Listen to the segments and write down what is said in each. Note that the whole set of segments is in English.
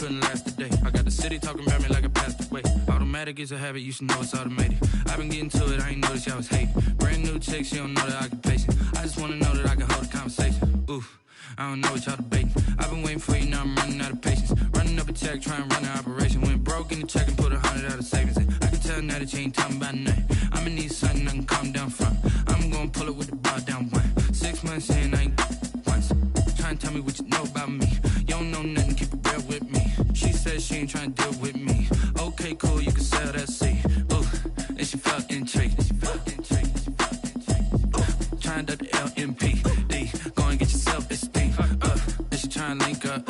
couldn't last a day. I got the city talking about me like I passed away. Automatic is a habit, you should know it's automated. I've been getting to it, I ain't noticed y'all was hating. Brand new chick, she don't know the occupation. I just wanna know that I can hold a conversation. Oof, I don't know what y'all debating. I've been waiting for you, now I'm running out of patience. Running up a check, trying to run an operation. Went broke in the check and put 100 out of savings in. I can tell now that you ain't talking about nothing. I'ma need something I can calm down from. I'm gonna pull it with the bar down one. 6 months in, I ain't once. Trying to tell me what you know about me. You don't know nothing, keep it real with me. She said she ain't trying to deal with me. Okay, cool, you can sell that seed. Ooh, and she felt intrigued. Trying to duck the LMPD. Go and get your self-esteem. And she trying to link up.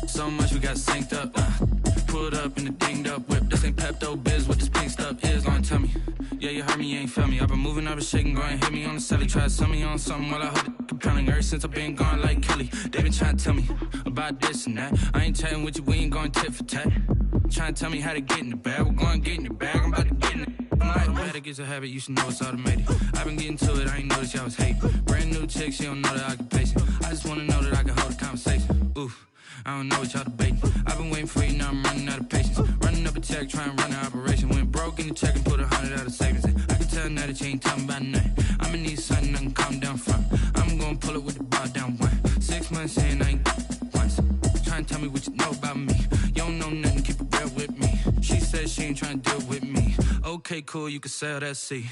So much we got synced up. Pulled up in the dinged up whip. This ain't Pepto-Biz, what this pink stuff is. Gonna tell me. Yeah, you heard me, you ain't felt me. I've been moving, I've been shaking, go and hit me on the celly. Try to sell me on something while I hold it compelling. Ever since I've been gone like Kelly, they been trying to tell me about this and that. I ain't chatting with you, we ain't going tit for tat. Trying to tell me how to get in the bag. We're going to get in the bag, I'm about to get in it. Automatic is a habit, you should know it's automated. I've been getting to it, I ain't noticed y'all was hating. Brand new chick, she don't know the occupation. I just wanna know that I can hold a conversation. Oof, I don't know what y'all debating. I've been waiting for you, now I'm running out of patience. Running up a check, trying to run an operation. Went broke in the check and put 100 out of savings in. I can tell now that you ain't talking about nothing. I'ma need something I can calm down from. I'm gonna pull it with the bar down one. 6 months in, I ain't once. Trying to tell me what you know about me. You don't know nothing, keep it real with me. She said she ain't trying to deal with me. Okay, cool, you can sell that seed.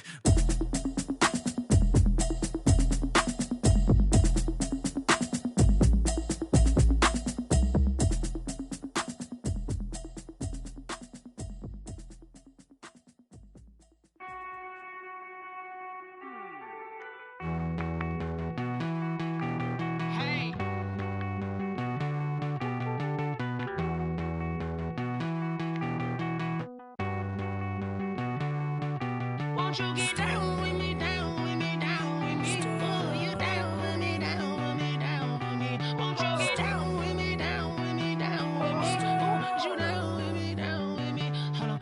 Won't you get down with me, down with me, down with me? Oh, you down with me, down with me, down with me. Won't you get down with me, down with me, down with me? Oh, you down with me, down with me? Hold on.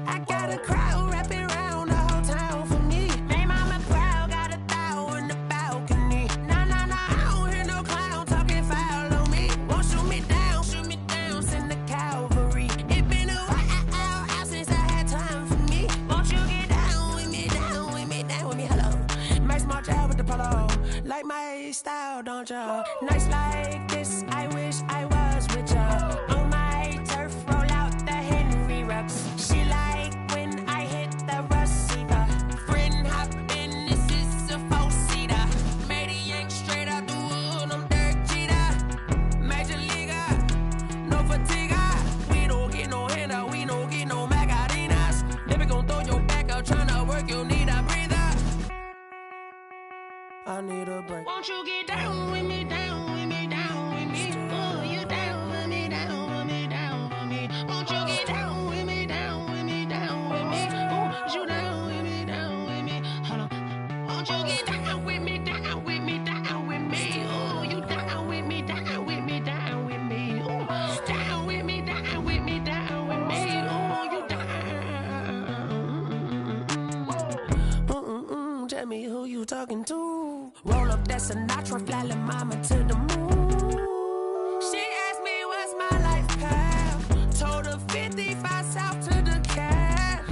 I got a crowd wrapping around the whole town for me. They mama proud, got a thou in the balcony. Nah, nah, nah, I don't hear no clown talking foul on me. Won't shoot me down, send the cavalry. It been a while since I had time for me. Won't you get down with me, down with me, down with me? Hello. Max March out with the polo. Like my style, don't ya? Nights like this, I wish I was with ya. On my turf, roll out the Henry Rux. She like when I hit the receiver. Friend hop in, this is a four-seater. Made a yank straight out the wood, I'm Derek Jeter. Major leaguer, no fatigue. We don't get no handout, we don't get no Macarinas. Never gon' throw your back out, tryna work, you need a breather. I need a break. Won't you get down with me, down with me, down with me? Oh, you down with me, down with me, down with me? Won't you get down with me, down with me, down with me? Oh, you down with me, down with me? Hold on. Won't you get down with me, down with me, down with me? Oh, you down with me, down with me, down with me? Oh, down with me, down with me, down with me? Oh, you down. Tell me who you talking to. Roll up that Sinatra, fly la mama to the moon. She asked me what's my life path. Told her 55 south to the cab.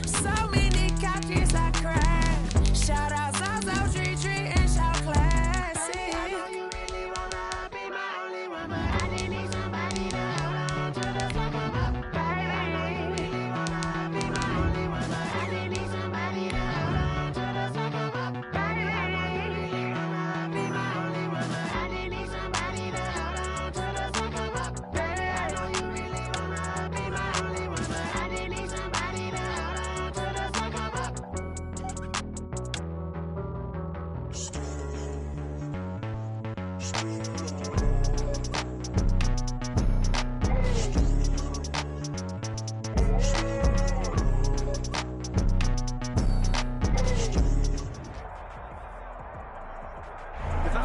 So many couches I cried. Shout out South Street and shout classic. I know you really wanna be my only one, but I didn't need somebody to hold on to the fuck up, baby. I know you really wanna be my only one, but I didn't need somebody to hold on to the fuck up, baby. I know you really wanna be my only one, but I didn't need somebody to hold on to the fuck up, baby. I know you really wanna be my only one, but I didn't need somebody to hold on to the fuck up.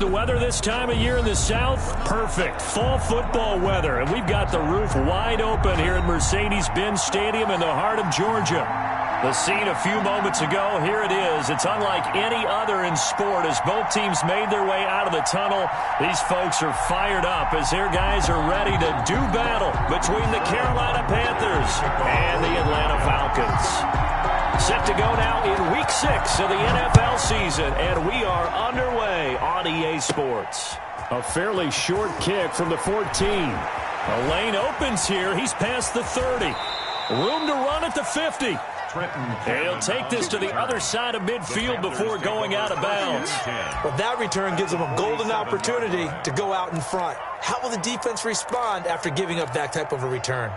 The weather this time of year in the South, perfect. Fall football weather. And we've got the roof wide open here at Mercedes-Benz Stadium in the heart of Georgia. The scene a few moments ago, here it is. It's unlike any other in sport as both teams made their way out of the tunnel. These folks are fired up as their guys are ready to do battle between the Carolina Panthers and the Atlanta Falcons. Set to go now in Week 6 of the NFL season, and we are underway on EA Sports. A fairly short kick from the 14. A lane opens here. He's past the 30. Room to run at the 50. And he'll take this to the other side of midfield before going out of bounds. But that return gives them a golden opportunity to go out in front. How will the defense respond after giving up that type of a return?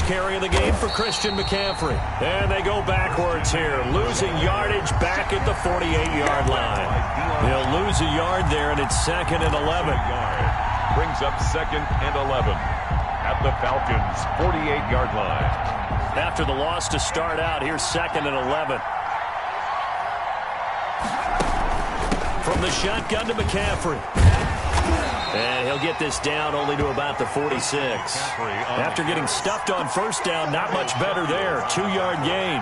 Carry of the game for Christian McCaffrey. And they go backwards here, losing yardage back at the 48-yard line. They'll lose a yard there, and it's 2nd and 11. Brings up 2nd and 11 at the Falcons' 48-yard line. After the loss to start out, here's 2nd and 11. From the shotgun to McCaffrey. And he'll get this down only to about the 46. After getting stuffed on first down, not much better there. 2-yard gain.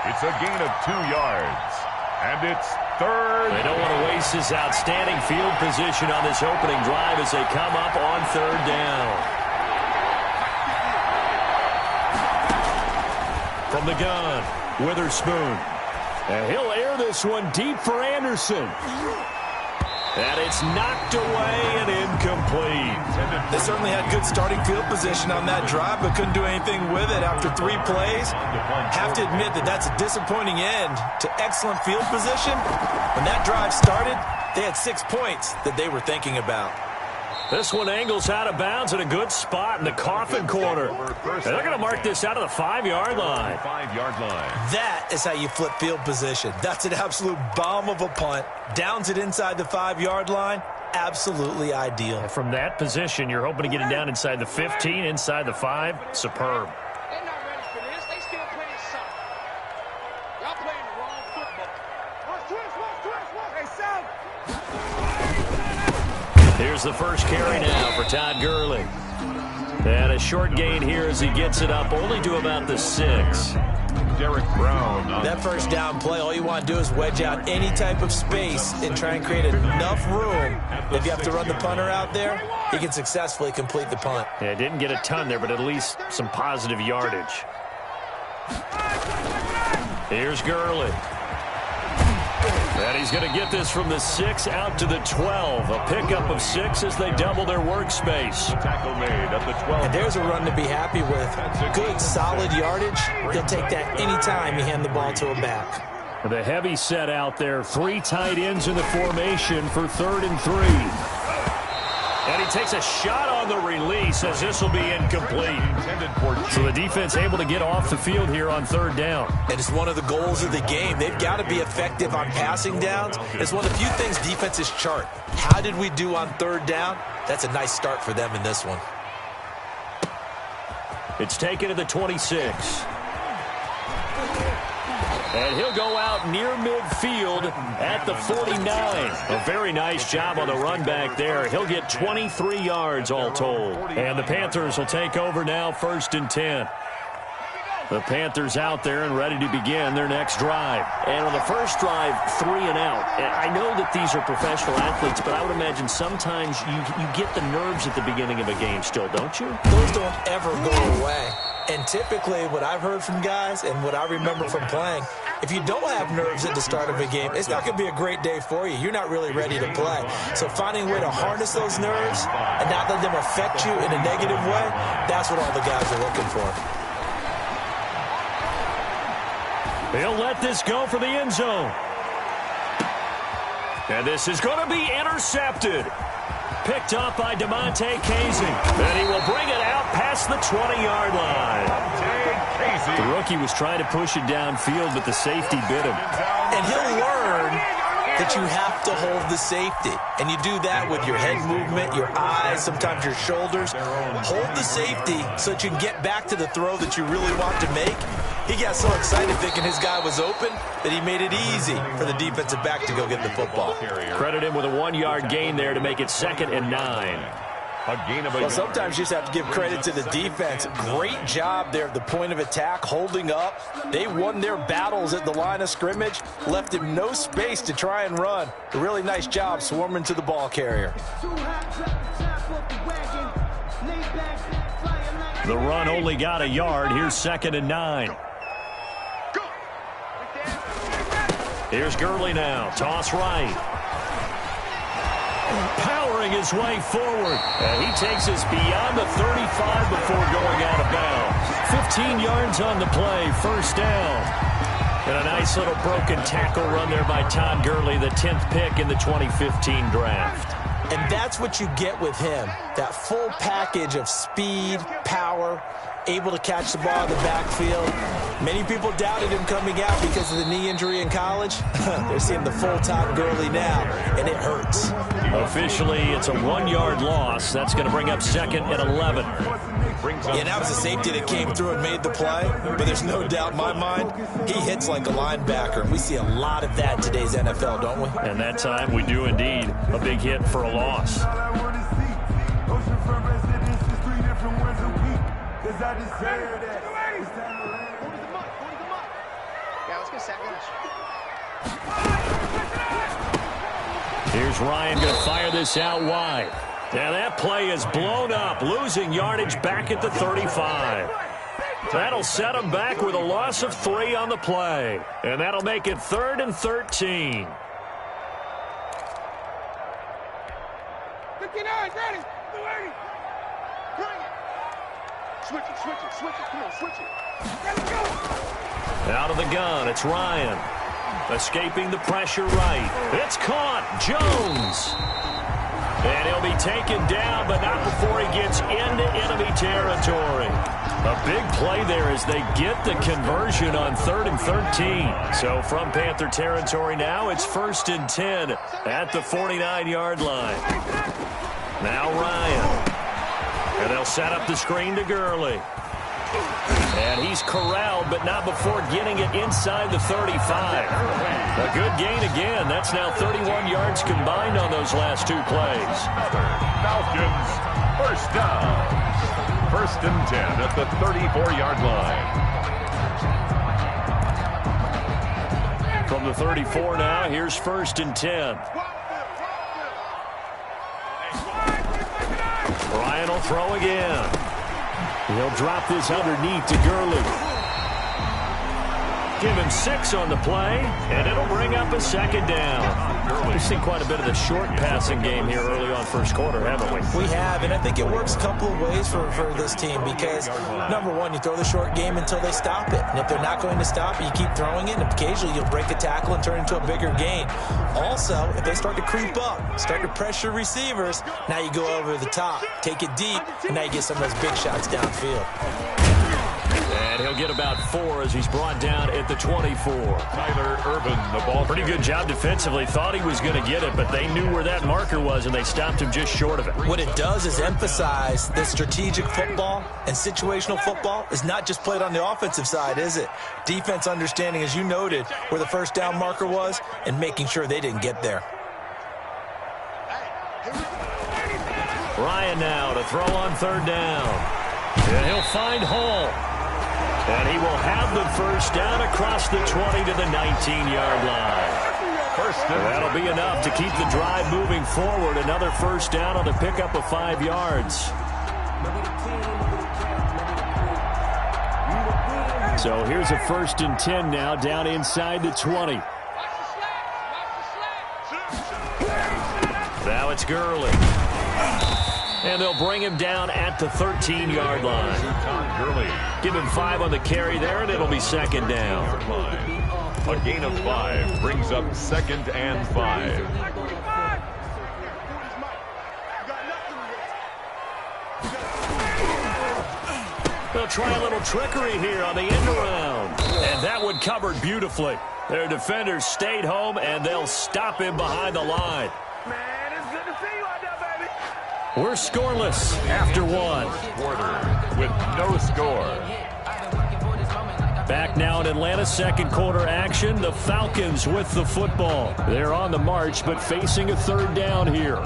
It's a gain of 2 yards. And it's 3rd. They don't want to waste this outstanding field position on this opening drive as they come up on 3rd down. From the gun, Witherspoon. And he'll air this one deep for Anderson. And it's knocked away and incomplete. They certainly had good starting field position on that drive, but couldn't do anything with it after 3 plays. Have to admit that that's a disappointing end to excellent field position. When that drive started, they had 6 points that they were thinking about. This one angles out of bounds in a good spot in the coffin corner. And they're going to mark this out of the 5-yard line. 5-yard line. That is how you flip field position. That's an absolute bomb of a punt. Downs it inside the 5-yard line. Absolutely ideal. And from that position, you're hoping to get it down inside the 15, inside the 5. Superb. They're not ready for this. They still playing soccer. Y'all playing the wrong football. Watch twist. Hey, Sal. Here's the first carry now for Todd Gurley. And a short gain here as he gets it up only to about the 6. Derek Brown. That first down play, all you want to do is wedge out any type of space and try and create enough room. If you have to run the punter out there, he can successfully complete the punt. Yeah, didn't get a ton there, but at least some positive yardage. Here's Gurley. And he's going to get this from the 6 out to the 12. A pickup of 6 as they double their workspace. Tackle made at the 12. And there's a run to be happy with. Good, solid yardage. He'll take that anytime you hand the ball to a back. The heavy set out there. 3 tight ends in the formation for 3rd and 3. And he takes a shot on the release as this will be incomplete. So the defense able to get off the field here on 3rd down. And it's one of the goals of the game. They've got to be effective on passing downs. It's one of the few things defenses chart. How did we do on 3rd down? That's a nice start for them in this one. It's taken to the 26. And he'll go out near midfield at the 49. A very nice job on the run back there. He'll get 23 yards all told. And the Panthers will take over now, 1st and 10. The Panthers out there and ready to begin their next drive. And on the first drive, 3 and out. And I know that these are professional athletes, but I would imagine sometimes you get the nerves at the beginning of a game still, don't you? Those don't ever go away. And typically what I've heard from guys and what I remember from playing, if you don't have nerves at the start of a game, it's not going to be a great day for you. You're not really ready to play. So finding a way to harness those nerves and not let them affect you in a negative way, that's what all the guys are looking for. He'll let this go for the end zone. And this is going to be intercepted. Picked up by DeMonte Casey. And he will bring it out past across the 20-yard line. The rookie was trying to push it downfield, but the safety bit him. And he'll learn that you have to hold the safety. And you do that with your head movement, your eyes, sometimes your shoulders. Hold the safety so that you can get back to the throw that you really want to make. He got so excited thinking his guy was open that he made it easy for the defensive back to go get the football. Credit him with a 1-yard gain there to make it 2nd and 9. Well, sometimes you just have to give credit to the defense. Great job there at the point of attack, holding up. They won their battles at the line of scrimmage, left him no space to try and run. A really nice job swarming to the ball carrier. The run only got a yard. Here's 2nd and 9. Here's Gurley now. Toss right. Powering his way forward. And he takes us beyond the 35 before going out of bounds. 15 yards on the play. First down. And a nice little broken tackle run there by Todd Gurley, the 10th pick in the 2015 draft. And that's what you get with him. That full package of speed, power, able to catch the ball in the backfield. Many people doubted him coming out because of the knee injury in college. They're seeing the full Todd Gurley now, and it hurts. Officially, it's a 1-yard loss. That's going to bring up 2nd and 11. Yeah, that was a safety that came through and made the play, but there's no doubt in my mind, he hits like a linebacker. We see a lot of that in today's NFL, don't we? And that time we do indeed. A big hit for a loss. Here's Ryan going to fire this out wide. And that play is blown up, losing yardage back at the 35. That'll set him back with a loss of 3 on the play. And that'll make it 3rd and 13. 59, ready. Switch it. Come on, switch it. Let's go. Out of the gun, it's Ryan. Escaping the pressure right. It's caught. Jones. And he'll be taken down, but not before he gets into enemy territory. A big play there as they get the conversion on 3rd and 13. So from Panther territory now, it's 1st and 10 at the 49-yard line. Now Ryan. And they'll set up the screen to Gurley. And he's corralled, but not before getting it inside the 35. A good gain again. That's now 31 yards combined on those last 2 plays. Falcons, first down. 1st and 10 at the 34-yard line. From the 34 now, here's 1st and 10. Ryan will throw again. He'll drop this underneath to Gurley. Give him 6 on the play, and it'll bring up a 2nd down. We've seen quite a bit of the short passing game here early on first quarter, haven't we? We have, and I think it works a couple of ways for this team because, number one, you throw the short game until they stop it. And if they're not going to stop it, you keep throwing it, and occasionally you'll break a tackle and turn it into a bigger gain. Also, if they start to creep up, start to pressure receivers, now you go over the top, take it deep, and now you get some of those big shots downfield. And he'll get about 4 as he's brought down at the 24. Tyler Urban, the ball. Pretty good job defensively. Thought he was going to get it, but they knew where that marker was, and they stopped him just short of it. What it does is emphasize that strategic football and situational football is not just played on the offensive side, is it? Defense understanding, as you noted, where the first down marker was and making sure they didn't get there. Ryan now to throw on 3rd down. And he'll find Hall. And he will have the first down across the 20 to the 19-yard line. That'll be enough to keep the drive moving forward. Another first down on the pickup of 5 yards. So here's a 1st and 10 now down inside the 20. Now it's Gurley. And they'll bring him down at the 13-yard line. Give him 5 on the carry there, and it'll be 2nd down. A gain of 5 brings up 2nd and 5. They'll try a little trickery here on the end around. And that one covered beautifully. Their defenders stayed home, and they'll stop him behind the line. Man, it's good to see you out there, baby. We're scoreless after one. Quarter with no score. Back now in Atlanta, second quarter action. The Falcons with the football. They're on the march, but facing a third down here.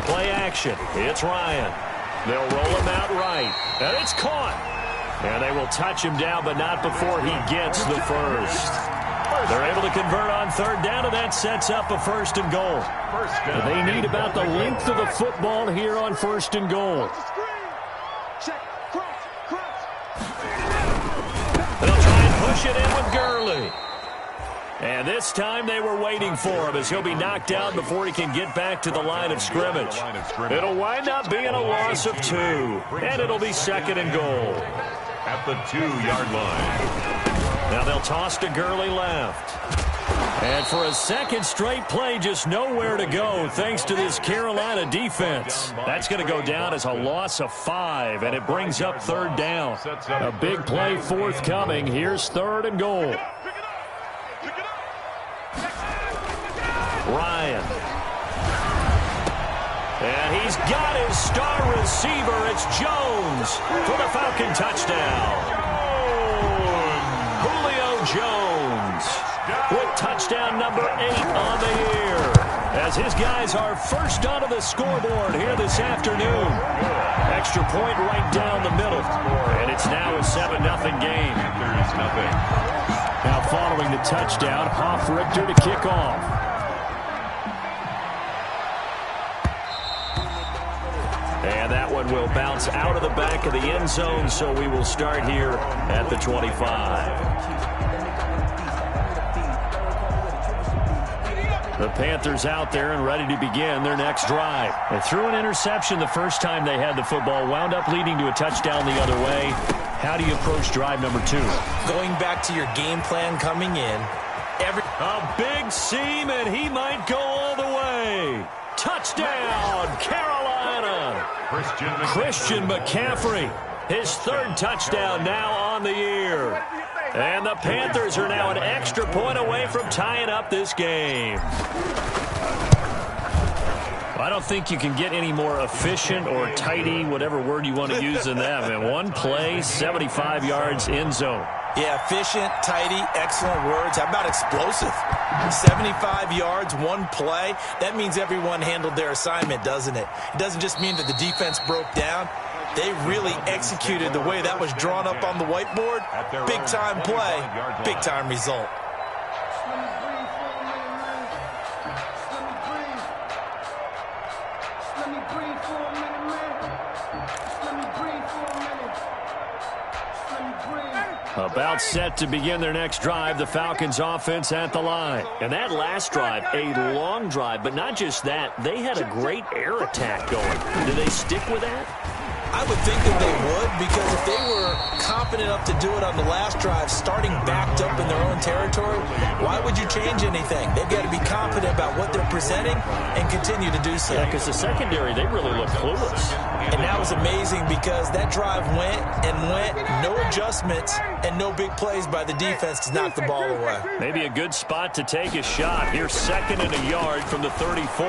Play action. It's Ryan. They'll roll him out right. And it's caught. And they will touch him down, but not before he gets the first. They're able to convert on third down, and that sets up a first and goal. They need about the length of the football here on first and goal. They'll try and push it in with Gurley. And this time they were waiting for him as he'll be knocked out before he can get back to the line of scrimmage. It'll wind up being a loss of 2, and it'll be second and goal. At the 2-yard line. Now they'll toss to Gurley left. And for a second straight play, just nowhere to go thanks to this Carolina defense. That's going to go down as a loss of 5, and it brings up third down. A big play forthcoming. Here's third and goal. Ryan. And he's got his star receiver. It's Jones for the Falcon touchdown. Julio Jones with touchdown number 8 on the year, as his guys are first onto the scoreboard here this afternoon. Extra point right down the middle, and it's now a 7-0 game. Now following the touchdown, Hoff-Richter to kick off. And that one will bounce out of the back of the end zone, so we will start here at the 25. The Panthers out there and ready to begin their next drive. They threw an interception the first time they had the football, wound up leading to a touchdown the other way. How do you approach drive number 2? Going back to your game plan coming in. A big seam, and he might go all the way. Touchdown, Carolina. Christian McCaffrey, his third touchdown now on the year. And the Panthers are now an extra point away from tying up this game. I don't think you can get any more efficient or tidy, whatever word you want to use than that. And one play, 75 yards end zone. Yeah, efficient, tidy, excellent words. How about explosive? 75 yards, one play. That means everyone handled their assignment, doesn't it? It doesn't just mean that the defense broke down. They really executed the way that was drawn up on the whiteboard. Big-time play, big-time result. About set to begin their next drive, the Falcons offense at the line. And that last drive, a long drive, but not just that. They had a great air attack going. Do they stick with that? I would think that they would, because if they were confident enough to do it on the last drive, starting backed up in their own territory, why would you change anything? They've got to be confident about what they're presenting and continue to do so. Yeah, because the secondary, they really look clueless. And that was amazing because that drive went and went, no adjustments, and no big plays by the defense to knock the ball away. Maybe a good spot to take a shot. Here's second and a yard from the 34.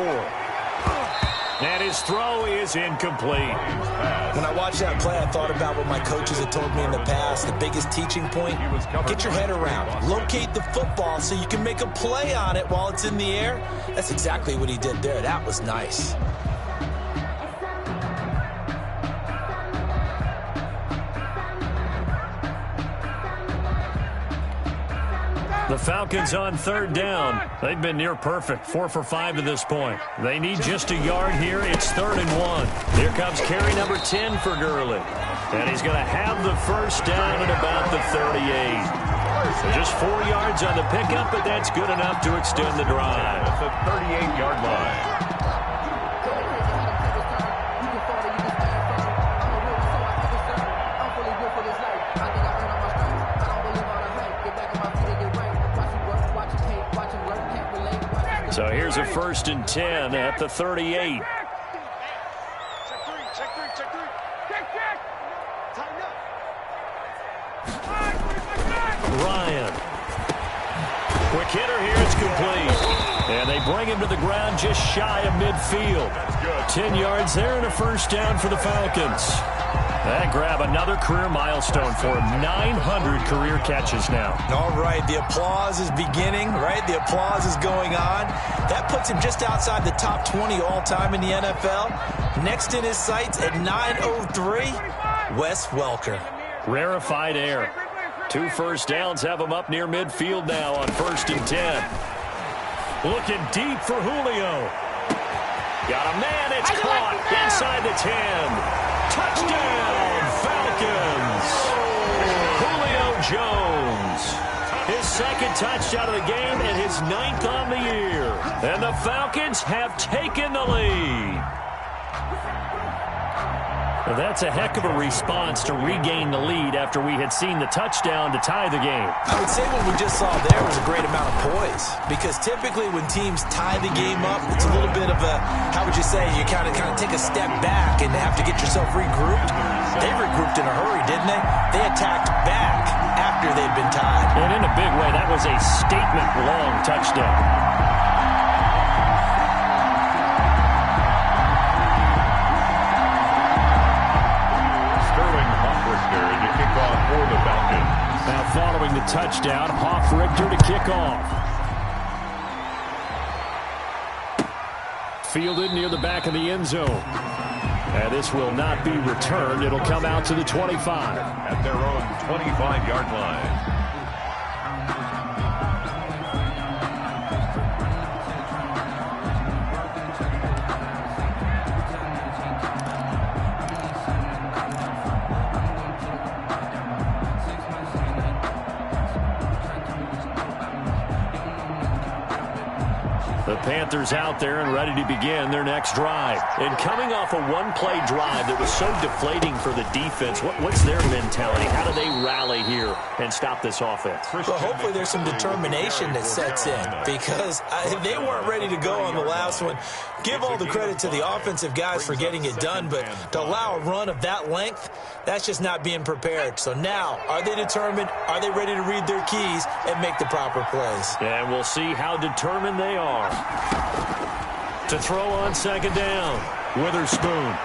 And his throw is incomplete. When I watched that play, I thought about what my coaches had told me in the past. The biggest teaching point, get your head around. Locate the football so you can make a play on it while it's in the air. That's exactly what he did there. That was nice. The Falcons on third down. They've been near perfect, 4 for 5 to this point. They need just a yard here. It's 3rd and 1. Here comes carry number 10 for Gurley. And he's going to have the first down at about the 38. So just 4 yards on the pickup, but that's good enough to extend the drive. That's the 38-yard line. So here's a 1st and 10 at the 38. Check three. Tighten up. Ryan. Quick hitter here. It's complete. And they bring him to the ground just shy of midfield. 10 yards there and a 1st down for the Falcons. That grab another career milestone for him. 900 career catches now. All right, the applause is beginning, right? The applause is going on. That puts him just outside the top 20 all-time in the NFL. Next in his sights at 903, Wes Welker. Rarefied air. 2 1st downs have him up near midfield now on 1st and 10. Looking deep for Julio. Got a man, it's caught inside the 10. Touchdown, Falcons. Julio Jones. His 2nd touchdown of the game and his 9th on the year. And the Falcons have taken the lead. Well, that's a heck of a response to regain the lead after we had seen the touchdown to tie the game. I would say what we just saw there was a great amount of poise, because typically when teams tie the game up, it's a little bit of a, how would you say, you kind of take a step back and have to get yourself regrouped. They regrouped in a hurry, didn't they? They attacked back after they'd been tied. And in a big way, that was a statement-long touchdown. For the Falcons. Now following the touchdown, Hoff-Richter to kick off. Fielded near the back of the end zone. And this will not be returned. It'll come out to the 25. At their own 25-yard line. The Panthers out there and ready to begin their next drive. And coming off a one-play drive that was so deflating for the defense, what's their mentality? How do they rally here and stop this offense? Well, hopefully there's some determination that sets in, because they weren't ready to go on the last one. Give all the credit to the offensive guys for getting it done, but to allow a run of that length, that's just not being prepared. So now, are they determined? Are they ready to read their keys and make the proper plays? And we'll see how determined they are. To throw on 2nd down, Witherspoon.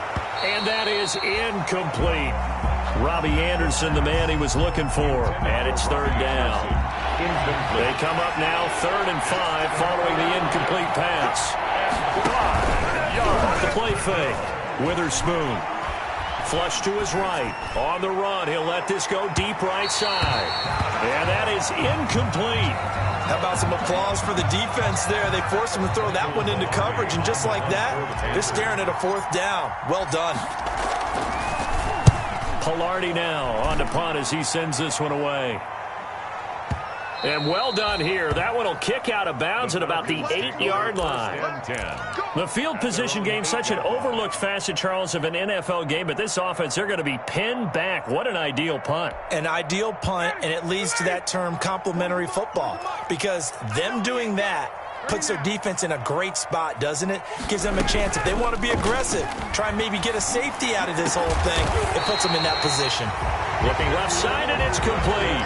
And that is incomplete. Robbie Anderson, the man he was looking for. And it's 3rd down. They come up now 3rd and 5 following the incomplete pass. Off the play fake. Witherspoon. Flush to his right. On the run. He'll let this go deep right side. And that is incomplete. How about some applause for the defense there? They forced him to throw that one into coverage, and just like that, they're staring at a 4th down. Well done. Pilardi now on to punt as he sends this one away. And well done here. That one will kick out of bounds at about the 8-yard line. The field position game, such an overlooked facet, Charles, of an NFL game. But this offense, they're going to be pinned back. What an ideal punt. An ideal punt, and it leads to that term complementary football. Because them doing that puts their defense in a great spot, doesn't it? Gives them a chance. If they want to be aggressive, try and maybe get a safety out of this whole thing, it puts them in that position. Looking left side, and it's complete.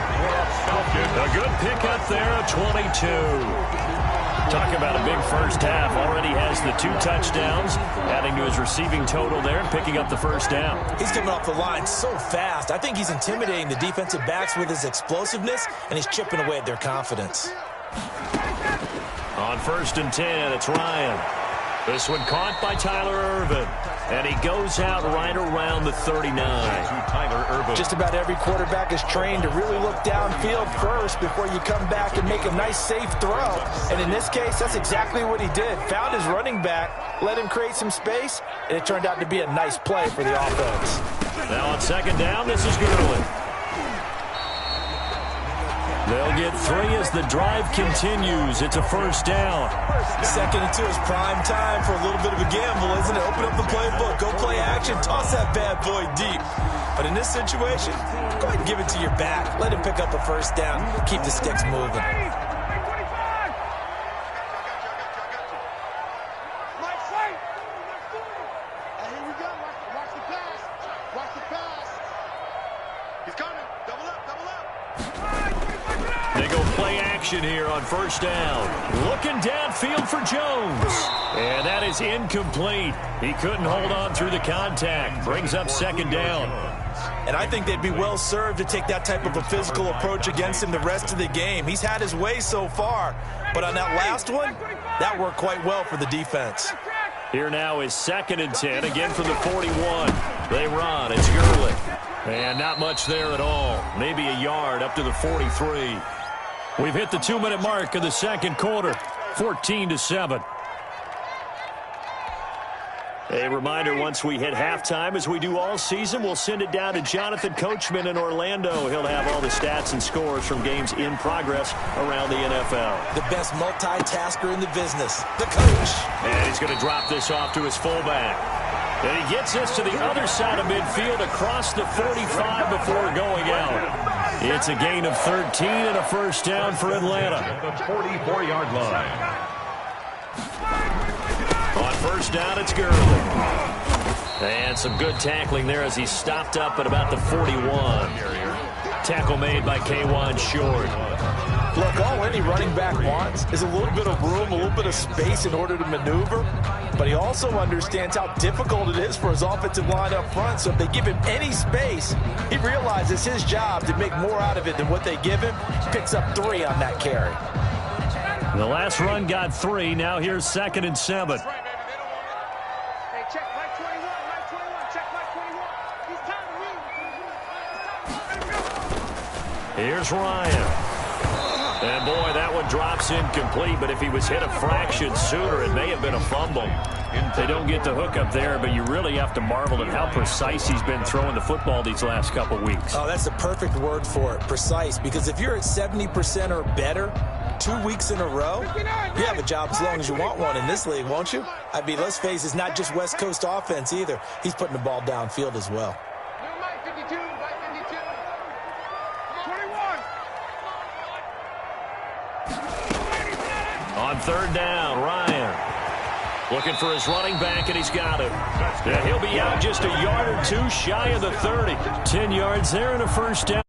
A good pickup there, a 22. Talk about a big first half. Already has the 2 touchdowns, adding to his receiving total there and picking up the 1st down. He's coming off the line so fast. I think he's intimidating the defensive backs with his explosiveness, and he's chipping away at their confidence. On 1st and 10, it's Ryan. This one caught by Tyler Ervin. And he goes out right around the 39. Tyler Ervin. Just about every quarterback is trained to really look downfield first before you come back and make a nice, safe throw. And in this case, that's exactly what he did. Found his running back, let him create some space, and it turned out to be a nice play for the offense. Now on 2nd down, this is Gurley. They'll get 3 as the drive continues. It's a 1st down. 2nd and 2 is prime time for a little bit of a gamble, isn't it? Open up the playbook, go play action, toss that bad boy deep. But in this situation, go ahead and give it to your back. Let him pick up a 1st down. Keep the sticks moving. They go play action here on first down. Looking downfield for Jones. And that is incomplete. He couldn't hold on through the contact. Brings up second down. And I think they'd be well served to take that type of a physical approach against him the rest of the game. He's had his way so far, but on that last one, that worked quite well for the defense. Here now is 2nd and 10, again from the 41. They run. It's Gurley. And not much there at all. Maybe a yard up to the 43. We've hit the 2-minute mark of the second quarter. 14-7. A reminder, once we hit halftime, as we do all season, we'll send it down to Jonathan Coachman in Orlando. He'll have all the stats and scores from games in progress around the NFL. The best multitasker in the business, the coach. And he's going to drop this off to his fullback. And he gets this to the other side of midfield across the 45 before going out. It's a gain of 13 and a first down for Atlanta. At the 44-yard line. On first down, it's Gurley. And some good tackling there as he stopped up at about the 41. Tackle made by K'Wan Short. Look, all any running back wants is a little bit of room, a little bit of space in order to maneuver. But he also understands how difficult it is for his offensive line up front. So if they give him any space, he realizes his job to make more out of it than what they give him. Picks up 3 on that carry. The last run got 3. Now here's 2nd and 7. Here's Ryan. And, boy, that one drops incomplete, but if he was hit a fraction sooner, it may have been a fumble. They don't get the hook up there, but you really have to marvel at how precise he's been throwing the football these last couple weeks. Oh, that's the perfect word for it, precise, because if you're at 70% or better 2 weeks in a row, you have a job as long as you want one in this league, won't you? I mean, let's face it, it's not just West Coast offense either. He's putting the ball downfield as well. On third down, Ryan looking for his running back, and he's got it. Yeah, he'll be out just a yard or two shy of the 30. 10 yards there and a first down.